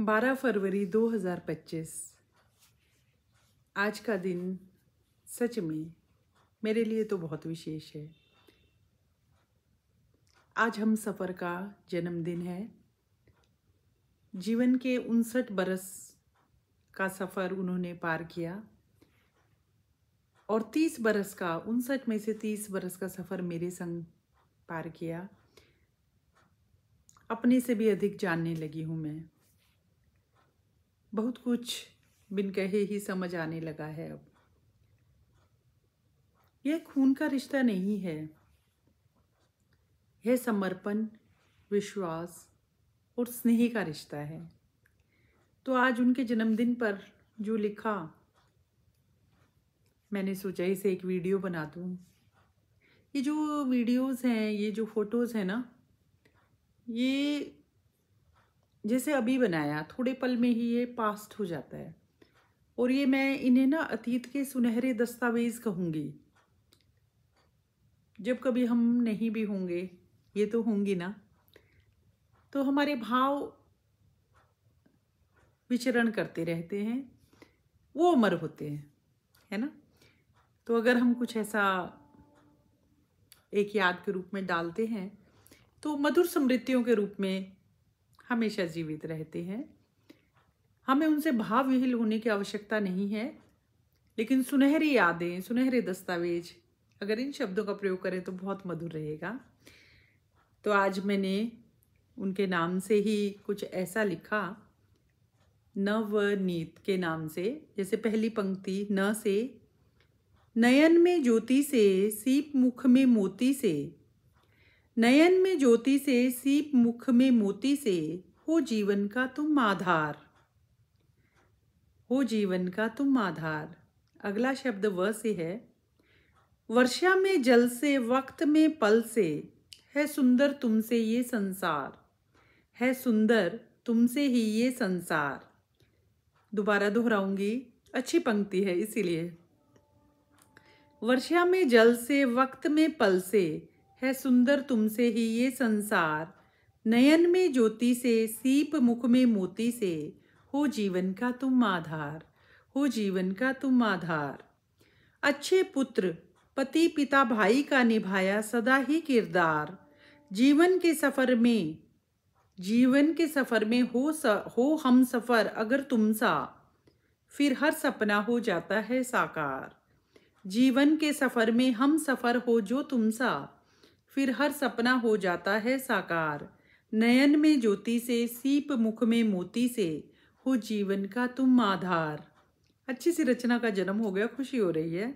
12 फरवरी 2025। आज का दिन सच में मेरे लिए तो बहुत विशेष है। आज हम सफ़र का जन्मदिन है। जीवन के 59 बरस का सफ़र उन्होंने पार किया और 30 बरस का 59 में से 30 बरस का सफ़र मेरे संग पार किया। अपने से भी अधिक जानने लगी हूँ मैं। बहुत कुछ बिन कहे ही समझ आने लगा है अब। यह खून का रिश्ता नहीं है, यह समर्पण, विश्वास और स्नेह का रिश्ता है। तो आज उनके जन्मदिन पर जो लिखा, मैंने सोचा इसे एक वीडियो बना दूँ। ये जो वीडियोस हैं, ये जो फोटोज़ हैं ना, ये जैसे अभी बनाया, थोड़े पल में ही ये पास्ट हो जाता है। और ये मैं इन्हें ना अतीत के सुनहरे दस्तावेज़ कहूँगी। जब कभी हम नहीं भी होंगे, ये तो होंगी ना, तो हमारे भाव विचरण करते रहते हैं, वो अमर होते हैं, है ना। तो अगर हम कुछ ऐसा एक याद के रूप में डालते हैं तो मधुर स्मृतियों के रूप में हमेशा जीवित रहते हैं। हमें उनसे भाव विहीन होने की आवश्यकता नहीं है, लेकिन सुनहरी यादें, सुनहरे दस्तावेज, अगर इन शब्दों का प्रयोग करें तो बहुत मधुर रहेगा। तो आज मैंने उनके नाम से ही कुछ ऐसा लिखा, नवनीत के नाम से। जैसे पहली पंक्ति न से, नयन में ज्योति से सीप मुख में मोती से, नयन में ज्योति से सीप मुख में मोती से, हो जीवन का तुम आधार, हो जीवन का तुम आधार। अगला शब्द व से है, वर्षा में जल से वक्त में पल से, है सुंदर तुमसे ये संसार, है सुंदर तुमसे ही ये संसार। दोबारा दोहराऊंगी, अच्छी पंक्ति है इसीलिए। वर्षा में जल से वक्त में पल से, है सुंदर तुमसे ही ये संसार, नयन में ज्योति से सीप मुख में मोती से, हो जीवन का तुम आधार, हो जीवन का तुम आधार। अच्छे पुत्र पति पिता भाई का निभाया सदा ही किरदार, जीवन के सफर में, जीवन के सफर में हो हम सफर अगर तुम सा, फिर हर सपना हो जाता है साकार। जीवन के सफर में हम सफर हो जो तुम सा, फिर हर सपना हो जाता है साकार। नयन में ज्योति से सीप मुख में मोती से, हो जीवन का तुम आधार। अच्छी सी रचना का जन्म हो गया, खुशी हो रही है।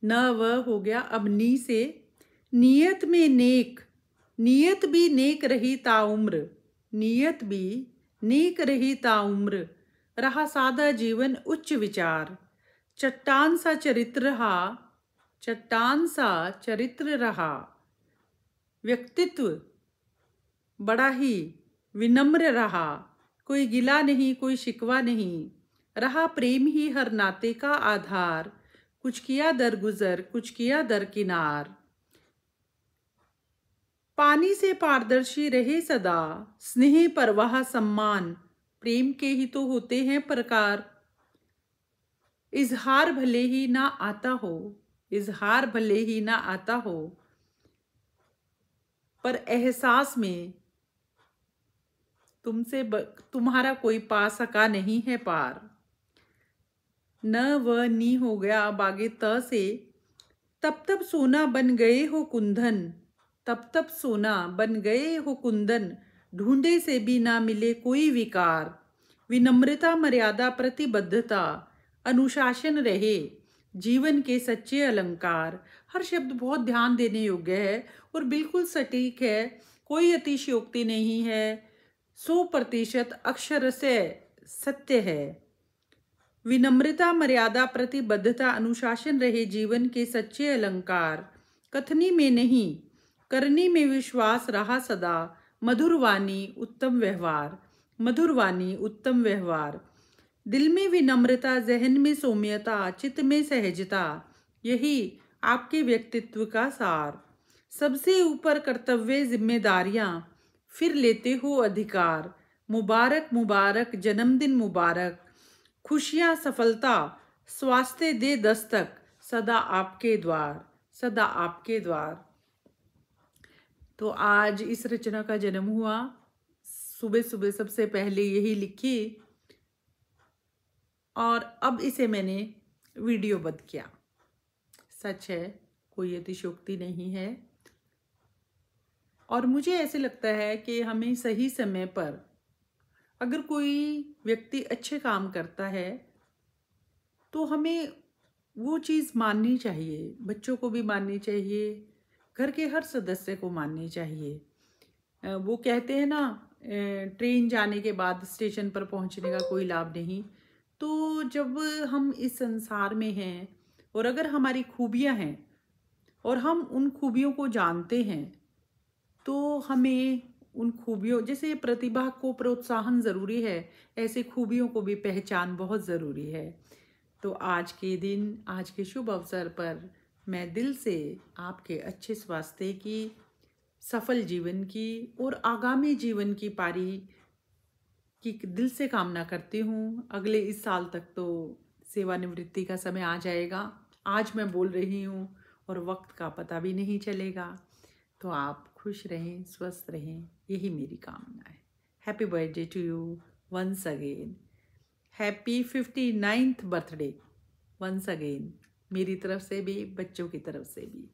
न व हो गया। अब नी से, नियत में नेक, नियत भी नेक रही ताउम्र, नियत भी नेक रही ताउम्र, रहा सादा जीवन उच्च विचार। चट्टान सा चरित्र रहा, चट्टान सा चरित्र रहा, व्यक्तित्व बड़ा ही विनम्र रहा, कोई गिला नहीं कोई शिकवा नहीं, रहा प्रेम ही हर नाते का आधार, कुछ किया दर गुजर कुछ किया दर किनार। पानी से पारदर्शी रहे सदा, स्नेह परवाह सम्मान, प्रेम के ही तो होते हैं प्रकार। इजहार भले ही ना आता हो, इजहार भले ही ना आता हो, पर एहसास में तुमसे तुम्हारा कोई पा सका नहीं है पार। न व नी हो गया। अब आगे त से, तब तब सोना बन गए हो कुंदन, तब तब सोना बन गए हो कुंदन, ढूंढे से भी ना मिले कोई विकार। विनम्रता मर्यादा प्रतिबद्धता अनुशासन रहे, जीवन के सच्चे अलंकार। हर शब्द बहुत ध्यान देने योग्य है और बिल्कुल सटीक है, कोई अतिशयोक्ति नहीं है, 100% अक्षर से सत्य है। विनम्रता मर्यादा प्रतिबद्धता अनुशासन रहे, जीवन के सच्चे अलंकार। कथनी में नहीं करनी में विश्वास रहा सदा, मधुर वाणी उत्तम व्यवहार, मधुर वाणी उत्तम व्यवहार। दिल में विनम्रता, जहन में सौम्यता, चित्त में सहजता, यही आपके व्यक्तित्व का सार। सबसे ऊपर कर्तव्य जिम्मेदारियां, फिर लेते हो अधिकार, मुबारक मुबारक जन्मदिन मुबारक, खुशियां सफलता स्वास्थ्य दे दस्तक, सदा आपके द्वार, सदा आपके द्वार। तो आज इस रचना का जन्म हुआ। सुबह सुबह सबसे पहले यही लिखी और अब इसे मैंने वीडियोबद्ध किया। सच है, कोई अतिशयोक्ति नहीं है। और मुझे ऐसे लगता है कि हमें सही समय पर अगर कोई व्यक्ति अच्छे काम करता है तो हमें वो चीज़ माननी चाहिए, बच्चों को भी माननी चाहिए, घर के हर सदस्य को माननी चाहिए। वो कहते हैं ना, ट्रेन जाने के बाद स्टेशन पर पहुंचने का कोई लाभ नहीं। तो जब हम इस संसार में हैं और अगर हमारी खूबियां हैं और हम उन खूबियों को जानते हैं तो हमें उन खूबियों, जैसे प्रतिभा को प्रोत्साहन ज़रूरी है, ऐसे खूबियों को भी पहचान बहुत ज़रूरी है। तो आज के दिन, आज के शुभ अवसर पर मैं दिल से आपके अच्छे स्वास्थ्य की, सफल जीवन की और आगामी जीवन की पारी की दिल से कामना करती हूँ। अगले इस साल तक तो सेवानिवृत्ति का समय आ जाएगा। आज मैं बोल रही हूँ और वक्त का पता भी नहीं चलेगा। तो आप खुश रहें, स्वस्थ रहें, यही मेरी कामना है। Happy birthday to you once again. Happy 59th birthday once again, मेरी तरफ से भी, बच्चों की तरफ से भी।